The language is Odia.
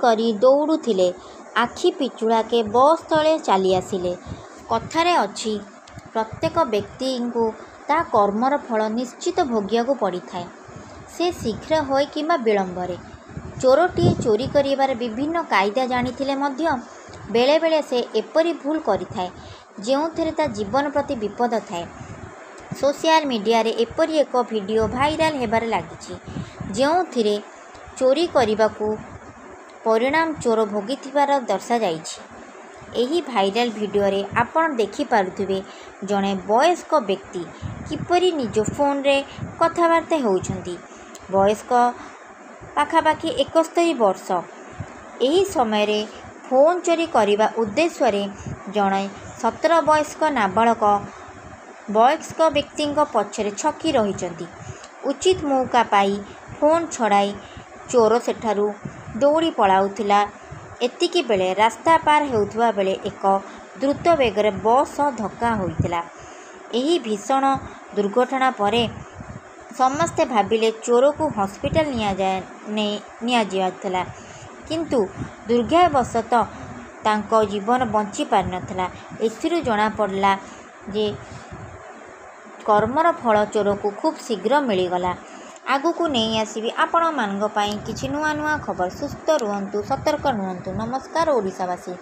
କରି ଦୌଡ଼ୁଥିଲେ। ଆଖି ପିଛୁଳାକେ ବସ୍ ତଳେ ଚାଲି ଆସିଲେ। କଥାରେ ଅଛି, ପ୍ରତ୍ୟେକ ବ୍ୟକ୍ତିଙ୍କୁ ତା କର୍ମର ଫଳ ନିଶ୍ଚିତ ଭୋଗିବାକୁ ପଡ଼ିଥାଏ, ସେ ଶୀଘ୍ର ହୋଇ କିମ୍ବା ବିଳମ୍ବରେ। ଚୋରଟିଏ ଚୋରି କରିବାର ବିଭିନ୍ନ କାଇଦା ଜାଣିଥିଲେ ମଧ୍ୟ ବେଳେବେଳେ ସେ ଏପରି ଭୁଲ କରିଥାଏ ଯେଉଁଥିରେ ତା ଜୀବନ ପ୍ରତି ବିପଦ ଥାଏ। ସୋସିଆଲ ମିଡ଼ିଆରେ ଏପରି ଏକ ଭିଡ଼ିଓ ଭାଇରାଲ ହେବାରେ ଲାଗିଛି, ଯେଉଁଥିରେ ଚୋରି କରିବାକୁ ପରିଣାମ ଚୋର ଭୋଗିଥିବାର ଦର୍ଶାଯାଇଛି। ଏହି ଭାଇରାଲ ଭିଡ଼ିଓରେ ଆପଣ ଦେଖିପାରୁଥିବେ ଜଣେ ବୟସ୍କ ବ୍ୟକ୍ତି କିପରି ନିଜ ଫୋନରେ କଥାବାର୍ତ୍ତା ହେଉଛନ୍ତି। ବୟସ୍କ ପାଖାପାଖି 71 ବର୍ଷ। ଏହି ସମୟରେ ଫୋନ୍ ଚୋରି କରିବା ଉଦ୍ଦେଶ୍ୟରେ ଜଣେ 17 ବୟସ୍କ ନାବାଳକ ବୟସ୍କ ବ୍ୟକ୍ତିଙ୍କ ପଛରେ ଛକି ରହିଛନ୍ତି। ଉଚିତ ମଉକା ପାଇ ଫୋନ୍ ଛଡ଼ାଇ ଚୋର ସେଠାରୁ ଦୌଡ଼ି ପଳାଉଥିଲା। ଏତିକି ବେଳେ ରାସ୍ତା ପାର ହେଉଥିବା ବେଳେ ଏକ ଦ୍ରୁତ ବେଗରେ ବସ୍ ସହ ଧକ୍କା ହୋଇଥିଲା। ଏହି ଭୀଷଣ ଦୁର୍ଘଟଣା ପରେ ସମସ୍ତେ ଭାବିଲେ ଚୋରକୁ ହସ୍ପିଟାଲ ନିଆଯାଇଥିଲା, କିନ୍ତୁ ଦୁର୍ଭାଗ୍ୟବଶତଃ ତାଙ୍କ ଜୀବନ ବଞ୍ଚି ପାରିନଥିଲା। ଏଥିରୁ ଜଣାପଡ଼ିଲା ଯେ କର୍ମର ଫଳ ଚୋରକୁ ଖୁବ୍ ଶୀଘ୍ର ମିଳିଗଲା। ଆଗକୁ ନେଇ ଆସିବି ଆପଣମାନଙ୍କ ପାଇଁ କିଛି ନୂଆ ନୂଆ ଖବର। ସୁସ୍ଥ ରୁହନ୍ତୁ, ସତର୍କ ରୁହନ୍ତୁ। ନମସ୍କାର ଓଡ଼ିଶାବାସୀ।